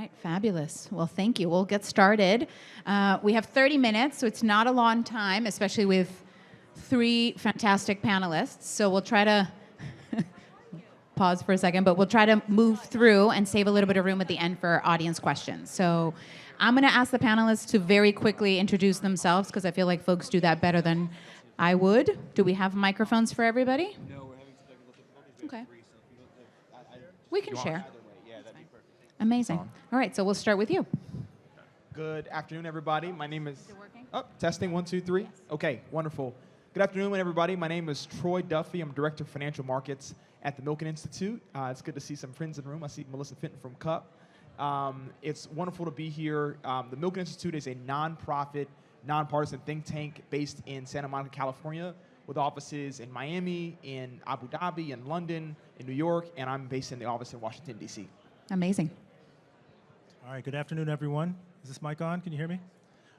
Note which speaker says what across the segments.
Speaker 1: right, fabulous. Well, thank you. We'll get started. We have 30 minutes, so it's not a long time, especially with 3 fantastic panelists. So we'll try to pause for a second, but we'll try to move through and save a little bit of room at the end for audience questions. So I'm going to ask the panelists to very quickly introduce themselves because I feel like folks do that better than I would. Do we have microphones for everybody?
Speaker 2: No, we're having technical difficulties.
Speaker 1: Okay.
Speaker 2: We
Speaker 1: We can share.
Speaker 2: Yeah, that'd be perfect.
Speaker 1: Amazing. All right, so we'll start with you.
Speaker 2: Good afternoon, everybody. My name is.
Speaker 1: Is it working?
Speaker 2: Oh, testing 1, 2, 3.
Speaker 1: Yes.
Speaker 2: Okay, wonderful. Good afternoon, everybody. My name is Troy Duffie. I'm Director of Financial Markets at the Milken Institute. It's good to see some friends in the room. I see Melissa Fenton from CUP. It's wonderful to be here. The Milken Institute is a nonprofit, nonpartisan think tank based in Santa Monica, California, with offices in Miami, in Abu Dhabi, in London, in New York, and I'm based in the office in Washington, D.C.
Speaker 1: Amazing.
Speaker 3: All right, good afternoon, everyone. Is this mic on? Can you hear me?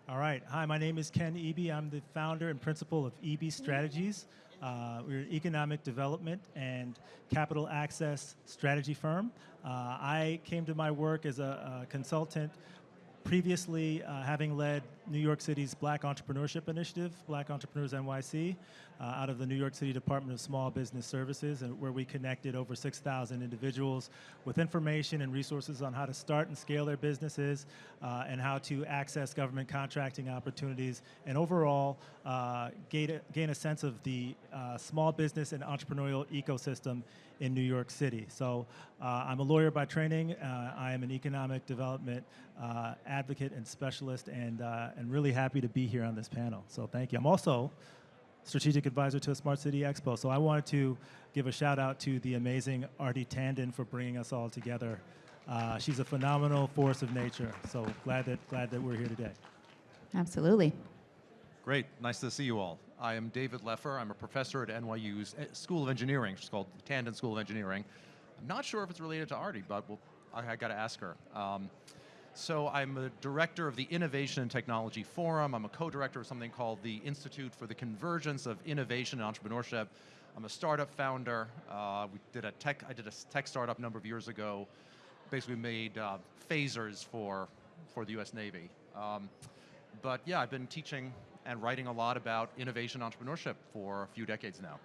Speaker 3: All right. Hi, my name is Ken Ebie. I'm the founder and principal of Ebie Strategies. We're an economic development and capital access strategy firm. I came to my work as a consultant previously having led New York City's Black Entrepreneurship Initiative, Black Entrepreneurs NYC, out of the New York City Department of Small Business Services, and where we connected over 6,000 individuals with information and resources on how to start and scale their businesses and how to access government contracting opportunities, and overall gain a sense of the small business and entrepreneurial ecosystem in New York City. So I'm a lawyer by training. I am an economic development advocate and specialist, and really happy to be here on this panel. So thank you. I'm also strategic advisor to a Smart City Expo. So I wanted to give a shout out to the amazing Artie Tandon for bringing us all together. She's a phenomenal force of nature. So glad that we're here today.
Speaker 1: Absolutely.
Speaker 4: Great, nice to see you all. I am David Lefer. I'm a professor at NYU's School of Engineering, which is called Tandon School of Engineering. I'm not sure if it's related to Artie, but I got to ask her. So I'm a director of the Innovation and Technology Forum. I'm a co-director of something called the Institute for the Convergence of Innovation and Entrepreneurship. I'm a startup founder. I did a tech startup a number of years ago. Basically made phasers for the US Navy. But yeah, I've been teaching and writing a lot about innovation and entrepreneurship for a few decades now.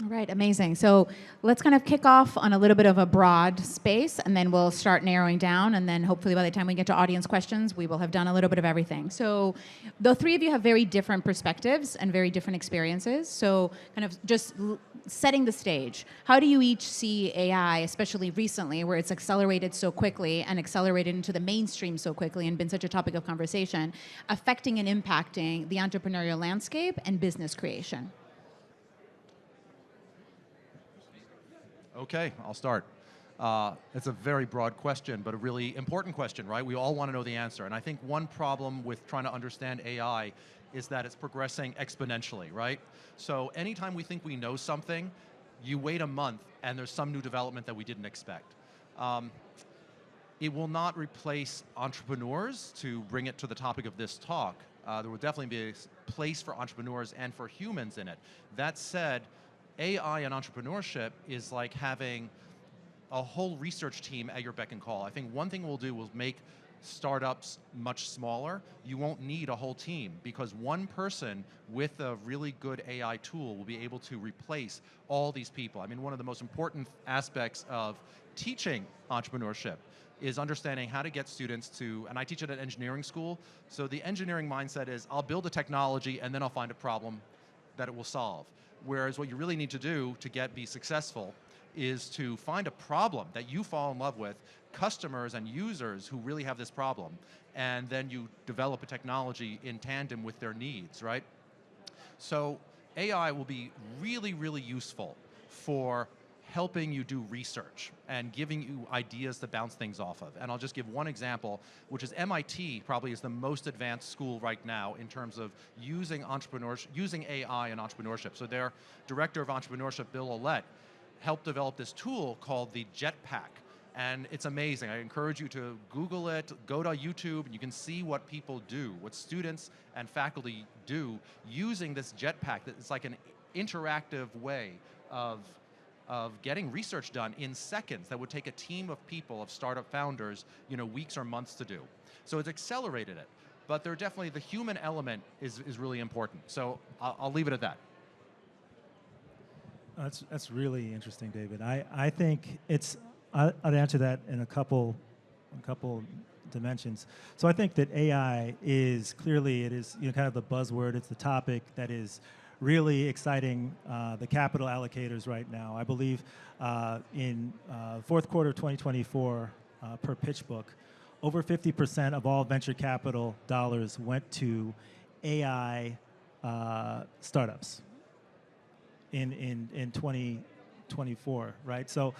Speaker 1: All right, amazing. So let's kind of kick off on a little bit of a broad space, and then we'll start narrowing down, and then hopefully by the time we get to audience questions, we will have done a little bit of everything. So the 3 of you have very different perspectives and very different experiences. So kind of just setting the stage, how do you each see AI, especially recently, where it's accelerated so quickly and accelerated into the mainstream so quickly and been such a topic of conversation, affecting and impacting the entrepreneurial landscape and business creation?
Speaker 4: Okay, I'll start. It's a very broad question, but a really important question, right? We all want to know the answer. And I think one problem with trying to understand AI is that it's progressing exponentially, right? So anytime we think we know something, you wait a month and there's some new development that we didn't expect. It will not replace entrepreneurs, to bring it to the topic of this talk. There will definitely be a place for entrepreneurs and for humans in it. That said, AI and entrepreneurship is like having a whole research team at your beck and call. I think one thing we'll do will make startups much smaller. You won't need a whole team because one person with a really good AI tool will be able to replace all these people. I mean, one of the most important aspects of teaching entrepreneurship is understanding how to get students to, and I teach at an engineering school, so the engineering mindset is I'll build a technology and then I'll find a problem that it will solve. Whereas what you really need to do to be successful is to find a problem that you fall in love with, customers and users who really have this problem, and then you develop a technology in tandem with their needs, right? So AI will be really, really useful for helping you do research and giving you ideas to bounce things off of. And I'll just give one example, which is MIT probably is the most advanced school right now in terms of using AI and entrepreneurship. So their director of entrepreneurship, Bill Ollett, helped develop this tool called the Jetpack. And it's amazing. I encourage you to Google it, go to YouTube, and you can see what people do, what students and faculty do using this Jetpack. It's like an interactive way of of getting research done in seconds that would take a team of people, of startup founders, weeks or months to do. So it's accelerated it. But there definitely, the human element is really important. So I'll leave it at that.
Speaker 3: That's really interesting, David. I think I'd answer that in a couple dimensions. So I think that AI is clearly, it is kind of the buzzword. It's the topic that is really exciting the capital allocators right now. I believe in fourth quarter of 2024, per PitchBook, over 50% of all venture capital dollars went to AI startups in 2024, right? So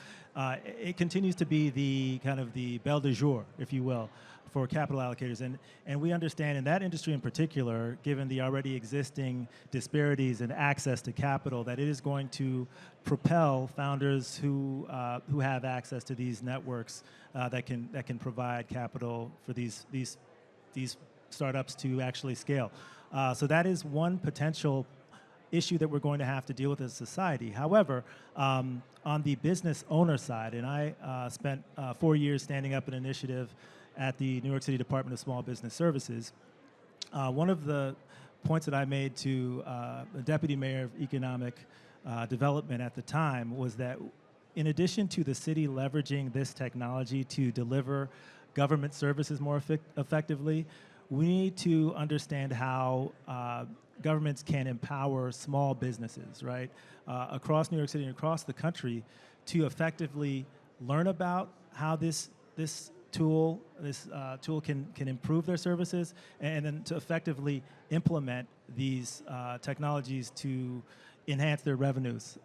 Speaker 3: it continues to be the kind of the belle de jour, if you will, for capital allocators. And we understand in that industry in particular, given the already existing disparities in access to capital, that it is going to propel founders who have access to these networks that can provide capital for these startups to actually scale. So that is one potential issue that we're going to have to deal with as a society. However, on the business owner side, and I spent 4 years standing up an initiative at the New York City Department of Small Business Services. One of the points that I made to the Deputy Mayor of Economic Development at the time was that in addition to the city leveraging this technology to deliver government services more effectively, we need to understand how governments can empower small businesses, right, across New York City and across the country to effectively learn about how this tool can improve their services, and then to effectively implement these technologies to enhance their revenues.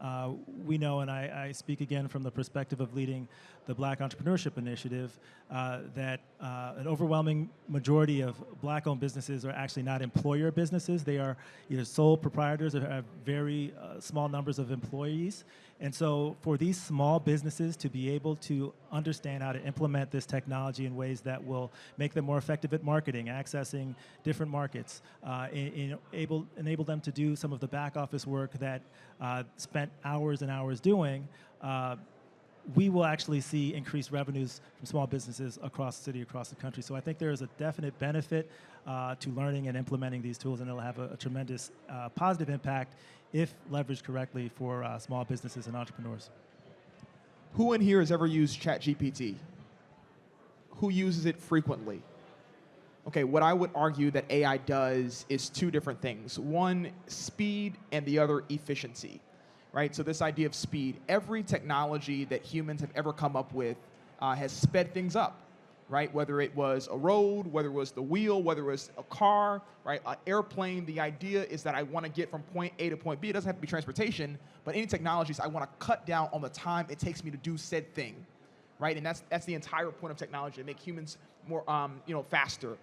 Speaker 3: We know, and I speak again from the perspective of leading the Black Entrepreneurship Initiative, that an overwhelming majority of Black-owned businesses are actually not employer businesses. They are either sole proprietors or have very small numbers of employees. And so for these small businesses to be able to understand how to implement this technology in ways that will make them more effective at marketing, accessing different markets, enable them to do some of the back office work that spent hours and hours doing, we will actually see increased revenues from small businesses across the city, across the country. So I think there is a definite benefit to learning and implementing these tools, and it'll have a tremendous positive impact if leveraged correctly for small businesses and entrepreneurs.
Speaker 2: Who in here has ever used ChatGPT? Who uses it frequently? Okay, what I would argue that AI does is two different things. One, speed, and the other, efficiency, right? So this idea of speed, every technology that humans have ever come up with has sped things up, right? Whether it was a road, whether it was the wheel, whether it was a car, right? An airplane, the idea is that I want to get from point A to point B. It doesn't have to be transportation, but any technologies, I want to cut down on the time it takes me to do said thing, right? And that's the entire point of technology, to make humans more, faster.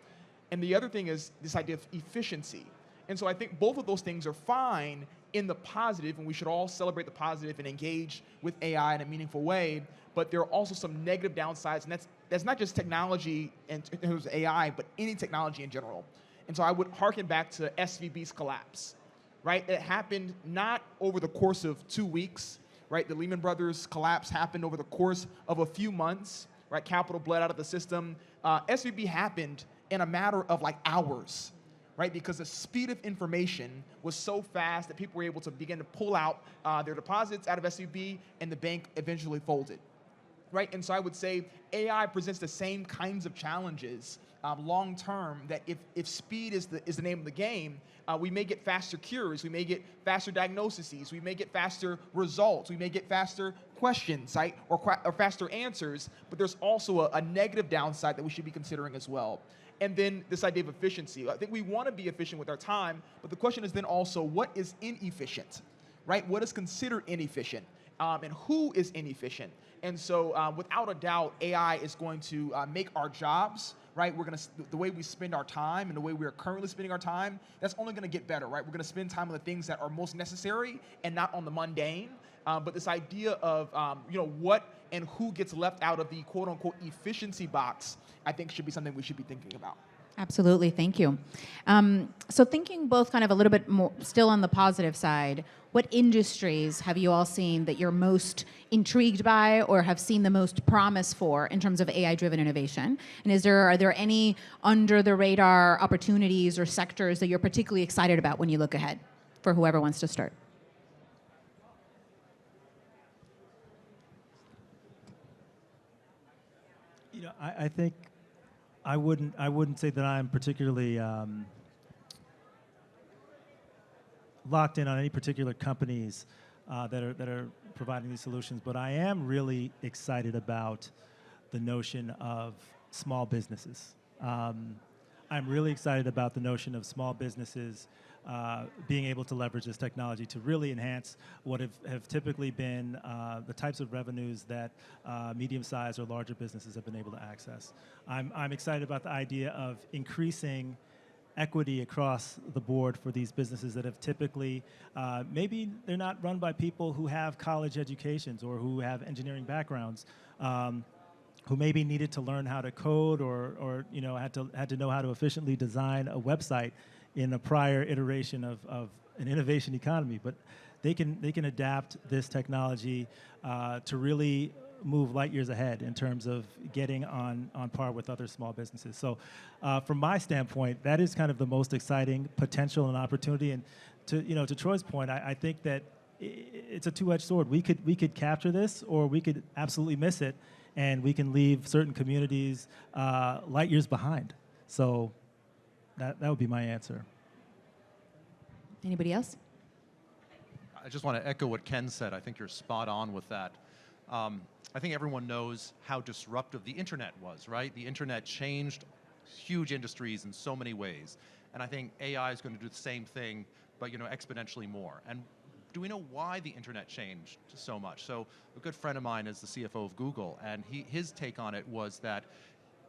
Speaker 2: And the other thing is this idea of efficiency. And so I think both of those things are fine in the positive, and we should all celebrate the positive and engage with AI in a meaningful way, but there are also some negative downsides, and that's not just technology and in terms of AI, but any technology in general. And so I would harken back to SVB's collapse, right? It happened not over the course of 2 weeks, right? The Lehman Brothers collapse happened over the course of a few months, right? Capital bled out of the system. SVB happened in a matter of like hours, right? Because the speed of information was so fast that people were able to begin to pull out their deposits out of SVB, and the bank eventually folded, right? And so I would say AI presents the same kinds of challenges long term, that if speed is the name of the game, we may get faster cures, we may get faster diagnoses, we may get faster results, we may get faster questions, right? Or faster answers, but there's also a negative downside that we should be considering as well. And then this idea of efficiency. I think we want to be efficient with our time, but the question is then also, what is inefficient, right? What is considered inefficient, and who is inefficient? And so without a doubt, AI is going to make our jobs, right? The way we spend our time and the way we are currently spending our time, that's only going to get better, right? We're going to spend time on the things that are most necessary and not on the mundane. But this idea of what and who gets left out of the quote unquote efficiency box, I think should be something we should be thinking about.
Speaker 1: Absolutely, thank you. So thinking both kind of a little bit more, still on the positive side, what industries have you all seen that you're most intrigued by or have seen the most promise for in terms of AI-driven innovation? And are there any under the radar opportunities or sectors that you're particularly excited about when you look ahead for whoever wants to start?
Speaker 3: I think I wouldn't say that I'm particularly locked in on any particular companies that are providing these solutions, but I am really excited about the notion of small businesses. I'm really excited about the notion of small businesses being able to leverage this technology to really enhance what have typically been the types of revenues that medium-sized or larger businesses have been able to access. I'm excited about the idea of increasing equity across the board for these businesses that have typically, maybe they're not run by people who have college educations or who have engineering backgrounds, who maybe needed to learn how to code or had to know how to efficiently design a website in a prior iteration of an innovation economy. But they can adapt this technology to really move light years ahead in terms of getting on par with other small businesses. So from my standpoint, that is kind of the most exciting potential and opportunity. And to Troy's point, I think that it's a two-edged sword. We could capture this, or we could absolutely miss it, and we can leave certain communities light years behind. So that would be my answer.
Speaker 1: Anybody else?
Speaker 4: I just want to echo what Ken said. I think you're spot on with that. I think everyone knows how disruptive the internet was, right? The internet changed huge industries in so many ways. And I think AI is going to do the same thing, but exponentially more. And do we know why the internet changed so much? So a good friend of mine is the CFO of Google, and his take on it was that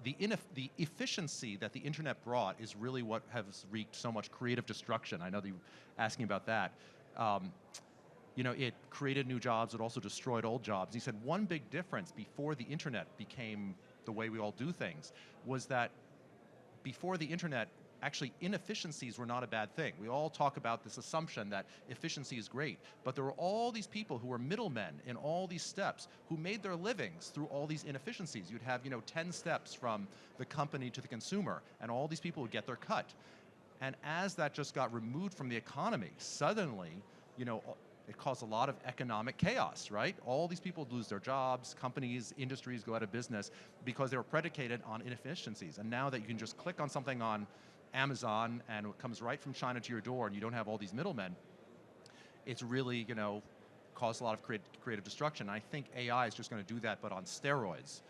Speaker 4: the efficiency that the internet brought is really what has wreaked so much creative destruction. I know that you're asking about that. It created new jobs, it also destroyed old jobs. He said one big difference before the internet became the way we all do things was that before the internet, actually inefficiencies were not a bad thing. We all talk about this assumption that efficiency is great, but there were all these people who were middlemen in all these steps who made their livings through all these inefficiencies. You'd have 10 steps from the company to the consumer, and all these people would get their cut. And as that just got removed from the economy, suddenly, it caused a lot of economic chaos, right? All these people lose their jobs, companies, industries go out of business because they were predicated on inefficiencies. And now that you can just click on something on Amazon and it comes right from China to your door and you don't have all these middlemen, it's really, caused a lot of creative destruction. I think AI is just going to do that, but on steroids.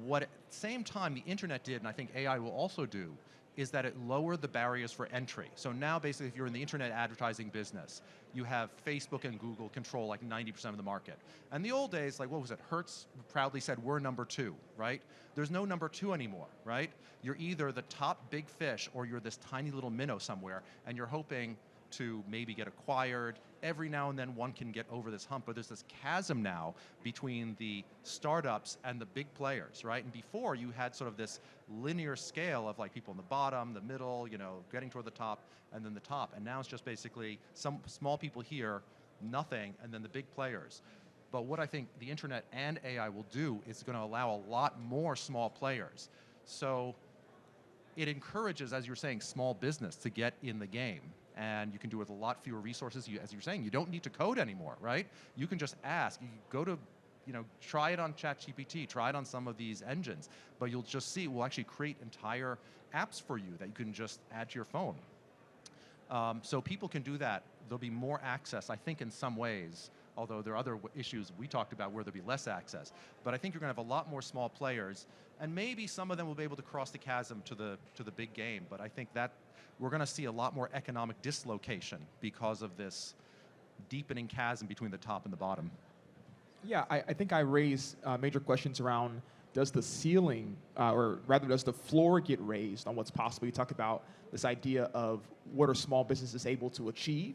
Speaker 4: What at the same time the internet did, and I think AI will also do, is that it lowered the barriers for entry. So now basically if you're in the internet advertising business, you have Facebook and Google control like 90% of the market. And the old days, like what was it, Hertz proudly said we're number 2, right? There's no number 2 anymore, right? You're either the top big fish or you're this tiny little minnow somewhere and you're hoping to maybe get acquired. Every now and then one can get over this hump, but there's this chasm now between the startups and the big players, right? And before you had sort of this linear scale of like people in the bottom, the middle, getting toward the top, and then the top. And now it's just basically some small people here, nothing, and then the big players. But what I think the internet and AI will do is going to allow a lot more small players. So it encourages, as you're saying, small business to get in the game. And you can do it with a lot fewer resources. As you're saying, you don't need to code anymore, right? You can just ask. You go to, try it on ChatGPT, try it on some of these engines, but you'll just see it will actually create entire apps for you that you can just add to your phone. So people can do that. There'll be more access, I think, in some ways, although there are other issues we talked about where there'll be less access. But I think you're going to have a lot more small players, and maybe some of them will be able to cross the chasm to the big game. But I think that we're going to see a lot more economic dislocation because of this deepening chasm between the top and the bottom.
Speaker 2: Yeah, I think I raised major questions around does the ceiling, or rather does the floor get raised on what's possible? You talk about this idea of what are small businesses able to achieve,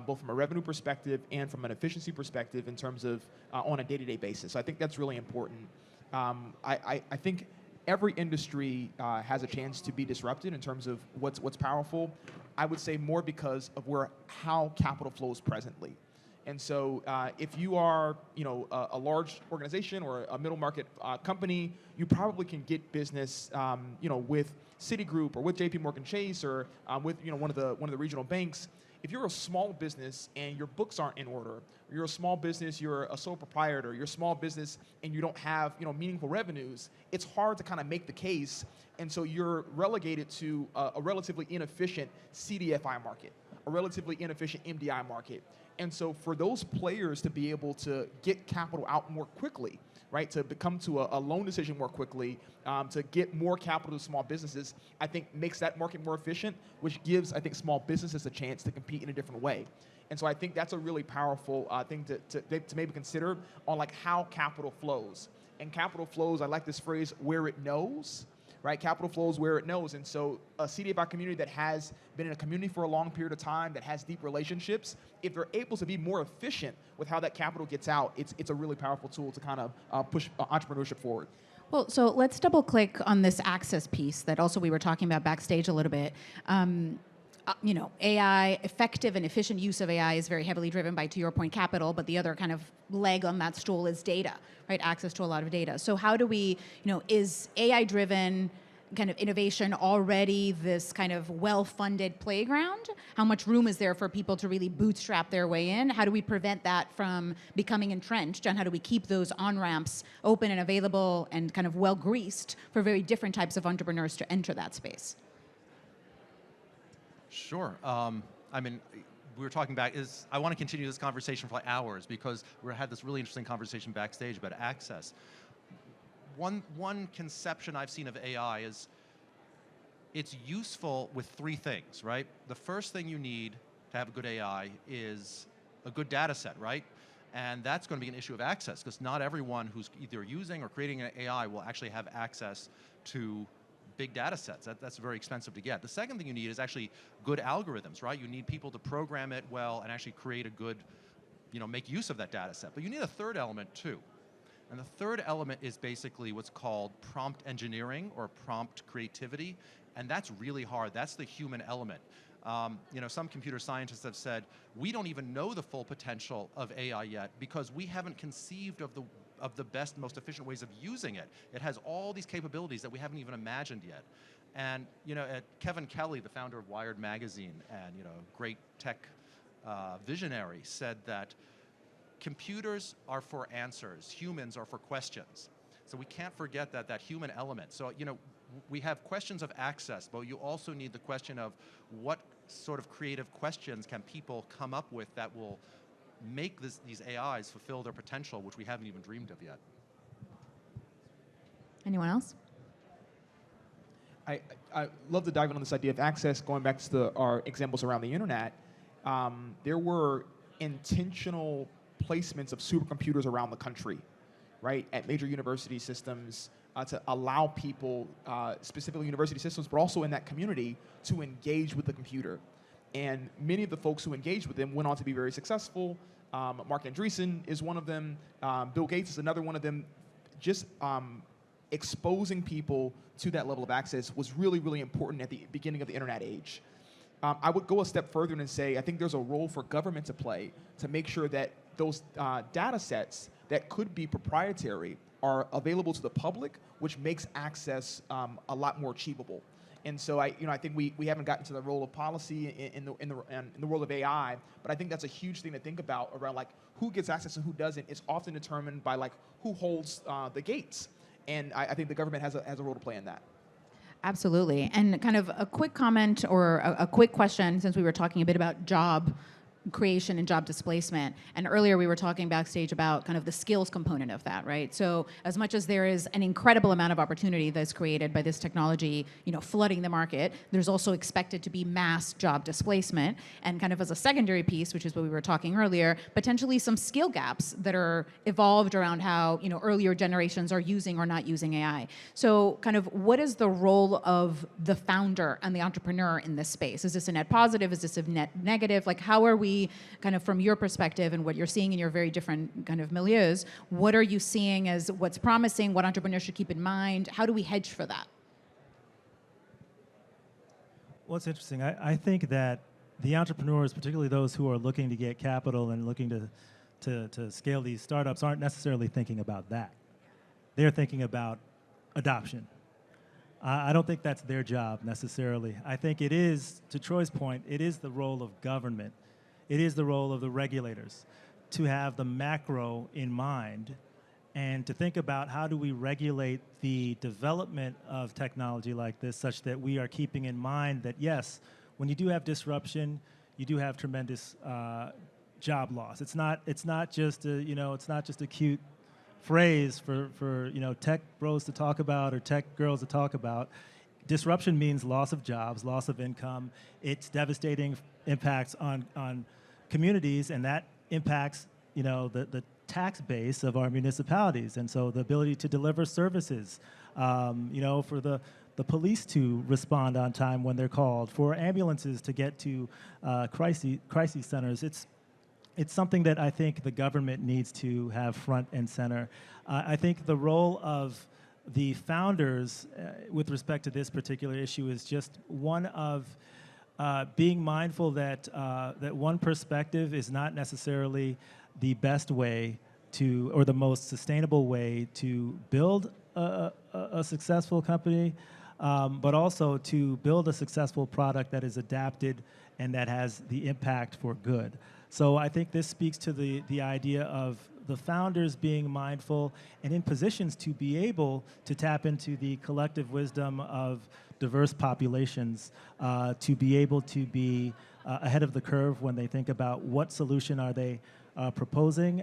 Speaker 2: both from a revenue perspective and from an efficiency perspective in terms of on a day-to-day basis. So I think that's really important. I think every industry has a chance to be disrupted in terms of what's powerful. I would say more because of how capital flows presently. And so if you are, a large organization or a middle market company, you probably can get business, with Citigroup or with JP Morgan Chase or with, one of the regional banks. If you're a small business and your books aren't in order, you're a small business, you're a sole proprietor, you're a small business and you don't have, meaningful revenues, it's hard to kind of make the case. And so you're relegated to a relatively inefficient CDFI market, a relatively inefficient MDI market. And so for those players to be able to get capital out more quickly, right, to come to a loan decision more quickly, to get more capital to small businesses, I think makes that market more efficient, which gives, I think, small businesses a chance to compete in a different way. And so I think that's a really powerful thing to maybe consider on like how capital flows. And capital flows, I like this phrase, where it knows. Right, capital flows where it knows. And so a CDFI community that has been in a community for a long period of time, that has deep relationships, if they're able to be more efficient with how that capital gets out, it's a really powerful tool to kind of push entrepreneurship forward.
Speaker 1: Well, so let's double click on this access piece that also we were talking about backstage a little bit. AI, effective and efficient use of AI is very heavily driven by, to your point, capital, but the other kind of leg on that stool is data, right? Access to a lot of data. So how do we, is AI-driven kind of innovation already this kind of well-funded playground? How much room is there for people to really bootstrap their way in? How do we prevent that from becoming entrenched? And how do we keep those on-ramps open and available and kind of well-greased for very different types of entrepreneurs to enter that space?
Speaker 4: Sure. We were talking back, I want to continue this conversation for like hours because we had this really interesting conversation backstage about access. One conception I've seen of AI is it's useful with three things, right? The first thing you need to have a good AI is a good data set, right? And that's going to be an issue of access because not everyone who's either using or creating an AI will actually have access to big data sets. That's very expensive to get. The second thing you need is actually good algorithms, right? You need people to program it well and actually create a good, make use of that data set. But you need a third element too. And the third element is basically what's called prompt engineering or prompt creativity. And that's really hard. That's the human element. Some computer scientists have said, we don't even know the full potential of AI yet because we haven't conceived of the best, most efficient ways of using it. It has all these capabilities that we haven't even imagined yet. And Kevin Kelly, the founder of Wired magazine and great tech visionary, said that computers are for answers, humans are for questions. So we can't forget that human element. So we have questions of access, but you also need the question of what sort of creative questions can people come up with that will make these AIs fulfill their potential, which we haven't even dreamed of yet.
Speaker 1: Anyone else?
Speaker 2: I love to dive in on this idea of access, going back to our examples around the internet. There were intentional placements of supercomputers around the country, right, at major university systems to allow people, specifically university systems, but also in that community, to engage with the computer. And many of the folks who engaged with them went on to be very successful. Mark Andreessen is one of them. Bill Gates is another one of them. Just exposing people to that level of access was really, really important at the beginning of the internet age. I would go a step further and say I think there's a role for government to play to make sure that those data sets that could be proprietary are available to the public, which makes access a lot more achievable. And so I think we haven't gotten to the role of policy in the world of AI, but I think that's a huge thing to think about around like who gets access and who doesn't. It's often determined by like who holds the gates, and I think the government has a role to play in that.
Speaker 1: Absolutely. And kind of a quick comment or a quick question, since we were talking a bit about job creation and job displacement. And earlier we were talking backstage about kind of the skills component of that, right? So as much as there is an incredible amount of opportunity that's created by this technology, flooding the market, there's also expected to be mass job displacement. And kind of as a secondary piece, which is what we were talking earlier, potentially some skill gaps that are evolved around how, earlier generations are using or not using AI. So kind of what is the role of the founder and the entrepreneur in this space? Is this a net positive? Is this a net negative? Like how are we me, kind of from your perspective and what you're seeing in your very different kind of milieus, what are you seeing as what's promising, what entrepreneurs should keep in mind? How do we hedge for that?
Speaker 3: Well, it's interesting. I think that the entrepreneurs, particularly those who are looking to get capital and looking to scale these startups, aren't necessarily thinking about that. They're thinking about adoption. I don't think that's their job necessarily. I think it is, to Troy's point, it is the role of government. It is the role of the regulators to have the macro in mind and to think about how do we regulate the development of technology like this such that we are keeping in mind that, yes, when you do have disruption, you do have tremendous job loss. It's not just a cute phrase for tech bros to talk about or tech girls to talk about. Disruption means loss of jobs, loss of income. It's devastating impacts on communities, and that impacts the tax base of our municipalities, and so the ability to deliver services, for the police to respond on time when they're called, for ambulances to get to crisis centers. It's something that I think the government needs to have front and center. I think the role of the founders with respect to this particular issue is just one of being mindful that one perspective is not necessarily the best way to, or the most sustainable way to build a successful company, but also to build a successful product that is adapted and that has the impact for good. So I think this speaks to the idea of the founders being mindful and in positions to be able to tap into the collective wisdom of diverse populations, to be able to be ahead of the curve when they think about what solution are they proposing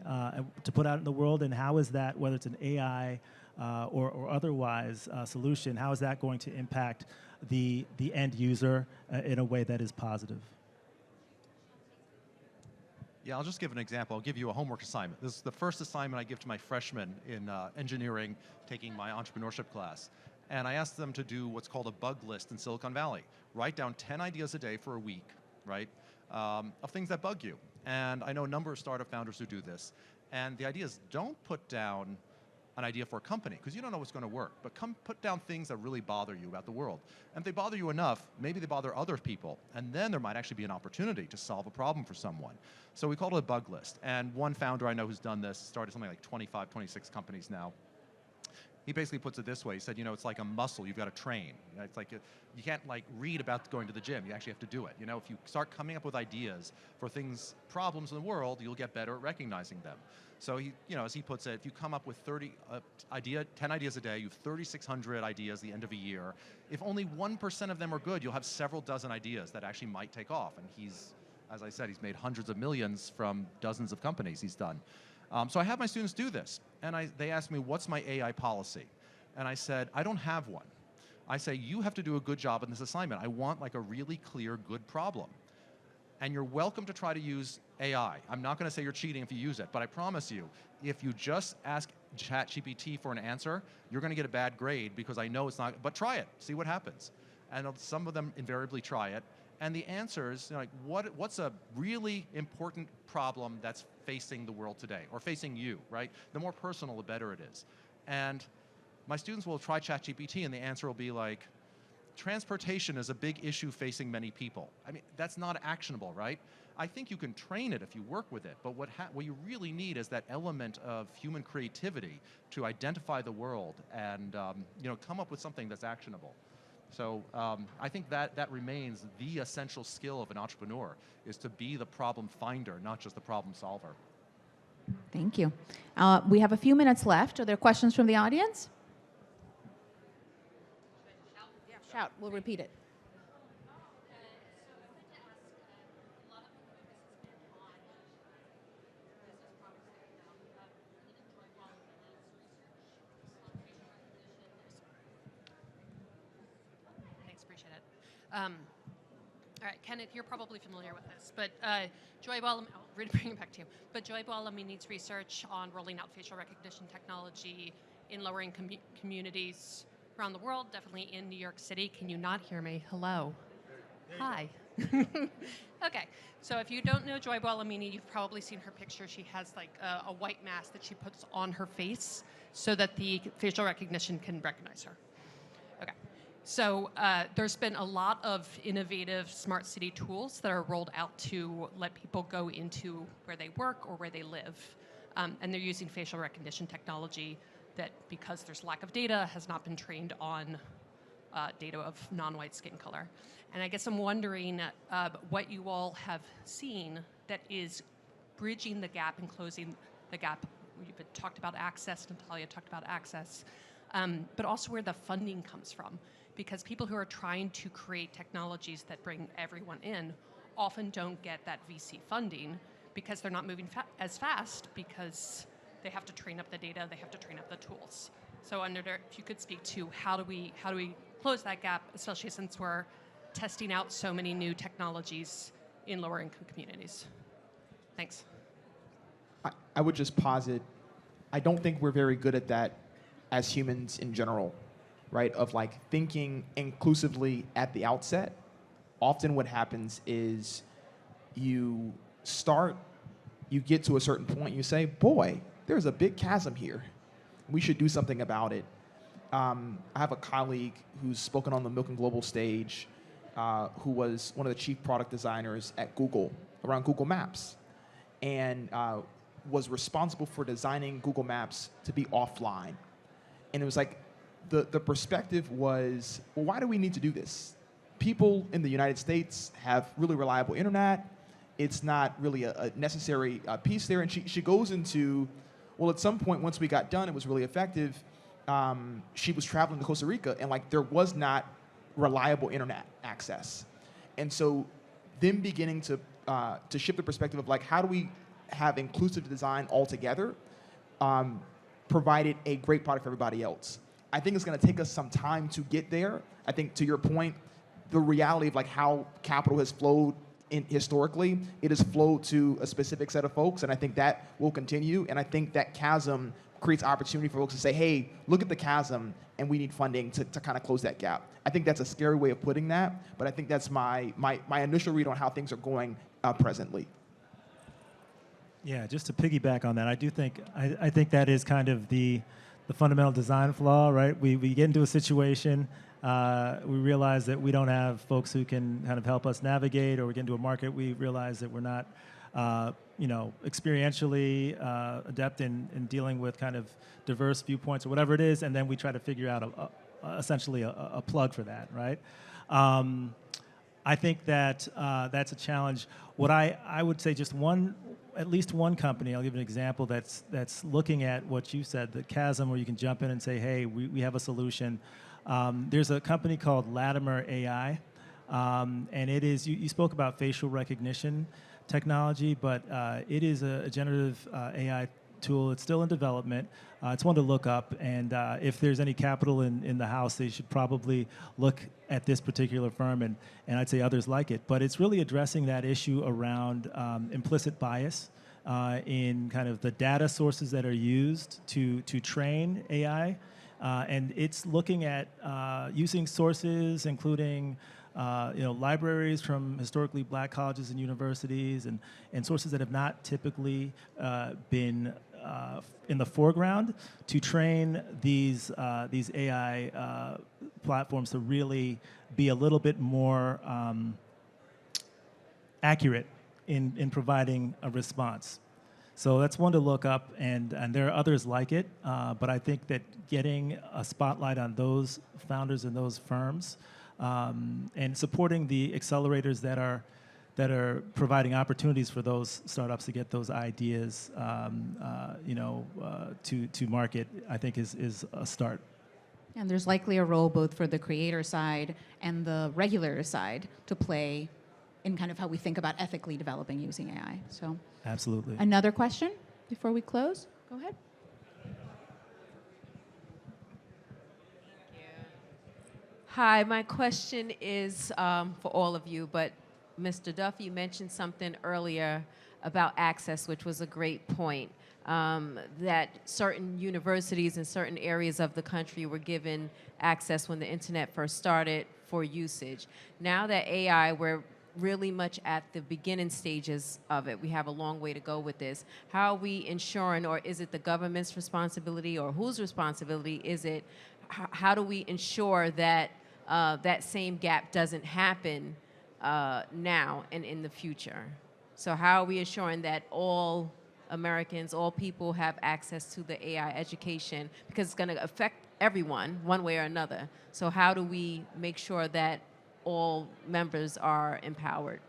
Speaker 3: to put out in the world, and how is that, whether it's an AI or otherwise solution, how is that going to impact the end user in a way that is positive?
Speaker 4: Yeah, I'll just give an example. I'll give you a homework assignment. This is the first assignment I give to my freshmen in engineering, taking my entrepreneurship class. And I asked them to do what's called a bug list in Silicon Valley. Write down 10 ideas a day for a week, right, of things that bug you. And I know a number of startup founders who do this. And the idea is, don't put down an idea for a company, because you don't know what's going to work, but put down things that really bother you about the world. And if they bother you enough, maybe they bother other people, and then there might actually be an opportunity to solve a problem for someone. So we call it a bug list. And one founder I know who's done this, started something like 25, 26 companies now. He basically puts it this way. He said, it's like a muscle you've got to train. It's like you can't read about going to the gym. You actually have to do it. If you start coming up with ideas for problems in the world, you'll get better at recognizing them. So he, as he puts it, if you come up with 10 ideas a day, you have 3,600 ideas at the end of a year. If only 1% of them are good, you'll have several dozen ideas that actually might take off. And he's, as I said, he's made hundreds of millions from dozens of companies he's done. So I have my students do this, and they ask me, what's my AI policy? And I said, I don't have one. I say, you have to do a good job in this assignment. I want a really clear, good problem. And you're welcome to try to use AI. I'm not going to say you're cheating if you use it, but I promise you, if you just ask ChatGPT for an answer, you're going to get a bad grade, because I know it's not, but try it, see what happens. And some of them invariably try it. And the answers, what's a really important problem that's facing the world today, or facing you, right? The more personal, the better it is. And my students will try ChatGPT, and the answer will be like, transportation is a big issue facing many people. I mean, that's not actionable, right? I think you can train it if you work with it, but what you really need is that element of human creativity to identify the world and come up with something that's actionable. So I think that remains the essential skill of an entrepreneur, is to be the problem finder, not just the problem solver.
Speaker 1: Thank you. We have a few minutes left. Are there questions from the audience? Yeah, shout. We'll repeat it.
Speaker 5: All right, Kenneth, you're probably familiar with this, but Joy Ballamy, I'll bring it back to you, but Joy Ballamy needs research on rolling out facial recognition technology in lower-income communities around the world, definitely in New York City. Can you not hear me? Hello. Hi. Okay, so if you don't know Joy Buolamwini, you've probably seen her picture. She has like a white mask that she puts on her face so that the facial recognition can recognize her. Okay, so there's been a lot of innovative smart city tools that are rolled out to let people go into where they work or where they live. And they're using facial recognition technology that, because there's lack of data, has not been trained on data of non-white skin color. And I guess I'm wondering what you all have seen that is bridging the gap and closing the gap. We've talked about access, Natalia talked about access, but also where the funding comes from. Because people who are trying to create technologies that bring everyone in often don't get that VC funding because they're not moving as fast because they have to train up the data, they have to train up the tools. So if you could speak to how do we close that gap, especially since we're testing out so many new technologies in lower income communities. Thanks.
Speaker 2: I would just posit, I don't think we're very good at that as humans in general, right? Of like thinking inclusively at the outset. Often what happens is you get to a certain point, you say, boy, there's a big chasm here. We should do something about it. I have a colleague who's spoken on the Milken Global stage, who was one of the chief product designers at Google around Google Maps, and was responsible for designing Google Maps to be offline. And it was like, the perspective was, well, why do we need to do this? People in the United States have really reliable internet. It's not really a necessary piece there. And she goes into, well, at some point, once we got done, it was really effective. She was traveling to Costa Rica, and like there was not reliable internet access. And so them beginning to shift the perspective of like, how do we have inclusive design altogether, provided a great product for everybody else. I think it's going to take us some time to get there. I think, to your point, the reality of like how capital has flowed historically, it has flowed to a specific set of folks, and I think that will continue. And I think that chasm creates opportunity for folks to say, hey, look at the chasm, and we need funding to kind of close that gap. I think that's a scary way of putting that, but I think that's my initial read on how things are going presently.
Speaker 3: Yeah, just to piggyback on that, I think that is kind of the fundamental design flaw, right? We get into a situation, we realize that we don't have folks who can kind of help us navigate, or we get into a market, we realize that we're not, experientially adept in dealing with kind of diverse viewpoints or whatever it is, and then we try to figure out essentially a plug for that, right? I think that that's a challenge. What I would say, at least one company, I'll give an example that's looking at what you said, the chasm, where you can jump in and say, hey, we have a solution. There's a company called Latimer AI, and it is, you spoke about facial recognition technology, but it is a generative AI tool. It's still in development. It's one to look up, and if there's any capital in the house, they should probably look at this particular firm, and I'd say others like it. But it's really addressing that issue around implicit bias in kind of the data sources that are used to train AI, and it's looking at using sources, including libraries from historically black colleges and universities, and sources that have not typically been in the foreground, to train these AI platforms to really be a little bit more accurate in providing a response. So that's one to look up, and there are others like it, but I think that getting a spotlight on those founders and those firms, and supporting the accelerators that are providing opportunities for those startups to get those ideas, to market, I think is a start.
Speaker 1: And there's likely a role both for the creator side and the regulator side to play in kind of how we think about ethically developing using AI. So,
Speaker 3: absolutely.
Speaker 1: Another question before we close? Go ahead.
Speaker 6: Hi, my question is for all of you, but Mr. Duffie, you mentioned something earlier about access, which was a great point, that certain universities in certain areas of the country were given access when the internet first started for usage. Now that AI, we're really much at the beginning stages of it. We have a long way to go with this. How are we ensuring, or is it the government's responsibility, or whose responsibility is it? How do we ensure that that same gap doesn't happen now and in the future? So how are we ensuring that all Americans, all people have access to the AI education, because it's going to affect everyone one way or another. So how do we make sure that all members are empowered,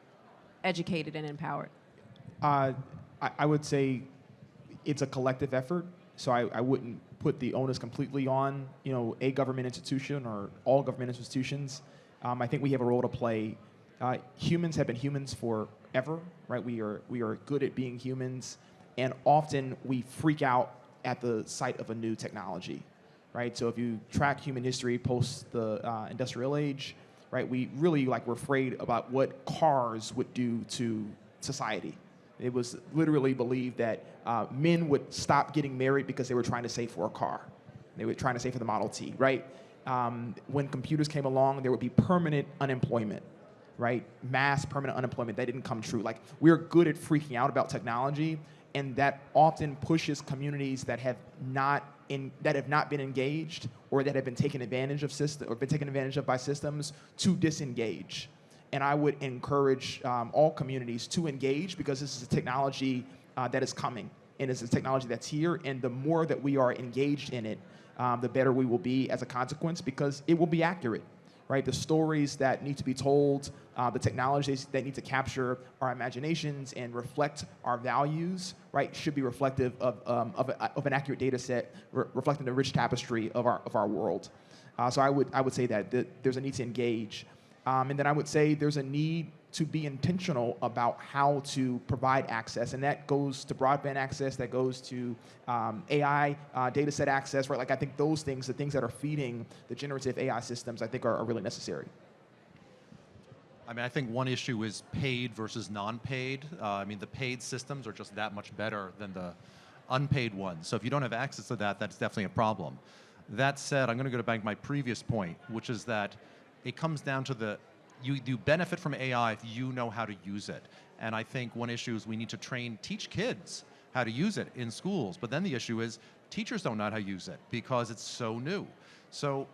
Speaker 6: educated and empowered?
Speaker 2: I would say it's a collective effort. So I wouldn't put the onus completely on a government institution or all government institutions. I think we have a role to play. Humans have been humans forever, right? We are good at being humans, and often we freak out at the sight of a new technology, right? So if you track human history post the industrial age, right, we really were afraid about what cars would do to society. It was literally believed that men would stop getting married because they were trying to save for a car. They were trying to save for the Model T, right? When computers came along, there would be permanent unemployment, right? Mass permanent unemployment. That didn't come true. We're good at freaking out about technology, and that often pushes communities that have not been engaged, or that have been taken advantage of by systems, to disengage. And I would encourage all communities to engage, because this is a technology that is coming, and it's a technology that's here. And the more that we are engaged in it, the better we will be as a consequence, because it will be accurate, right? The stories that need to be told, the technologies that need to capture our imaginations and reflect our values, right, should be reflective of an accurate data set, reflecting the rich tapestry of our world. So I would say that there's a need to engage. And then I would say there's a need to be intentional about how to provide access, and that goes to broadband access, that goes to AI data set access, right? I think those things, the things that are feeding the generative AI systems, I think are really necessary.
Speaker 4: I think one issue is paid versus non-paid. The paid systems are just that much better than the unpaid ones. So if you don't have access to that, that's definitely a problem. That said, I'm going to go back to my previous point, which is that it comes down to you benefit from AI if you know how to use it. And I think one issue is we need to teach kids how to use it in schools. But then the issue is teachers don't know how to use it because it's so new. So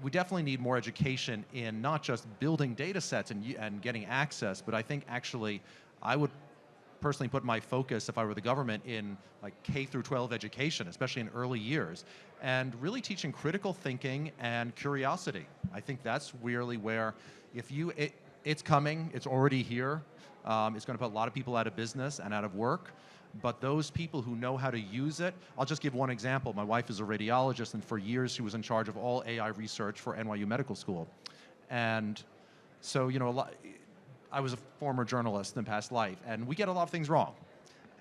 Speaker 4: we definitely need more education in not just building data sets and getting access, but I think actually I would personally put my focus, if I were the government, in K through 12 education, especially in early years, and really teaching critical thinking and curiosity. I think that's really where, it's coming, it's already here. It's going to put a lot of people out of business and out of work. But those people who know how to use it, I'll just give one example. My wife is a radiologist, and for years she was in charge of all AI research for NYU Medical School. And so, I was a former journalist in past life, and we get a lot of things wrong.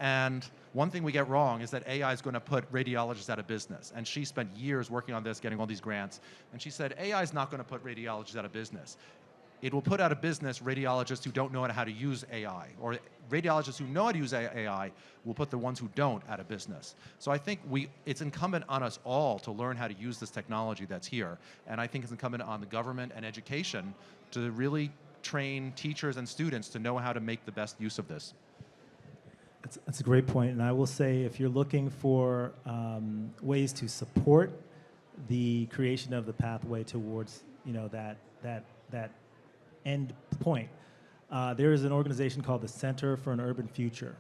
Speaker 4: And one thing we get wrong is that AI is going to put radiologists out of business. And she spent years working on this, getting all these grants. And she said, AI is not going to put radiologists out of business. It will put out of business radiologists who don't know how to use AI, or radiologists who know how to use AI will put the ones who don't out of business. So I think it's incumbent on us all to learn how to use this technology that's here. And I think it's incumbent on the government and education to really train teachers and students to know how to make the best use of this.
Speaker 3: That's a great point. And I will say, if you're looking for ways to support the creation of the pathway towards that end point, there is an organization called the Center for an Urban Future.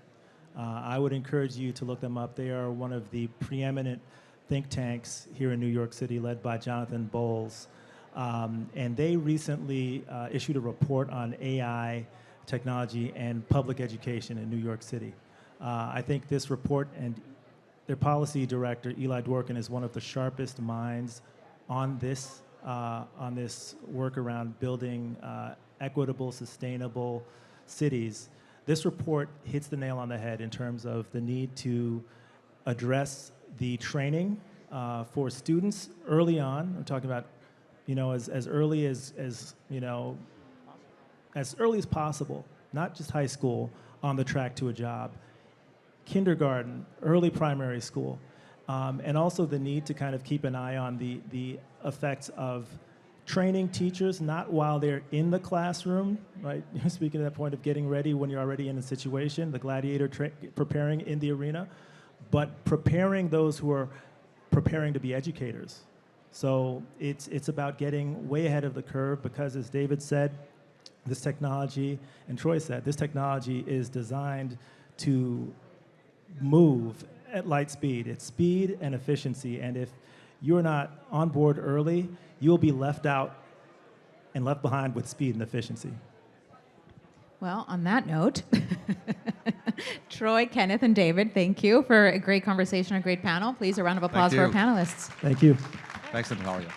Speaker 3: I would encourage you to look them up. They are one of the preeminent think tanks here in New York City, led by Jonathan Bowles. And they recently issued a report on AI technology and public education in New York City. I think this report, and their policy director, Eli Dworkin, is one of the sharpest minds on this work around building equitable, sustainable cities. This report hits the nail on the head in terms of the need to address the training for students early on. I'm talking about, as early as possible, not just high school, on the track to a job. Kindergarten, early primary school, and also the need to kind of keep an eye on the effects of training teachers not while they're in the classroom, right? Speaking of that point of getting ready when you're already in a situation, the gladiator preparing in the arena, but preparing those who are preparing to be educators. So it's about getting way ahead of the curve because, as David said, this technology, and Troy said, this technology is designed to move at light speed. It's speed and efficiency, and if you're not on board early, you'll be left out and left behind with speed and efficiency.
Speaker 1: Well, on that note, Troy, Kenneth, and David, thank you for a great conversation, a great panel. Please, a round of applause for our
Speaker 4: you.
Speaker 1: panelists.
Speaker 3: Thank you.
Speaker 4: Thanks, Natalia.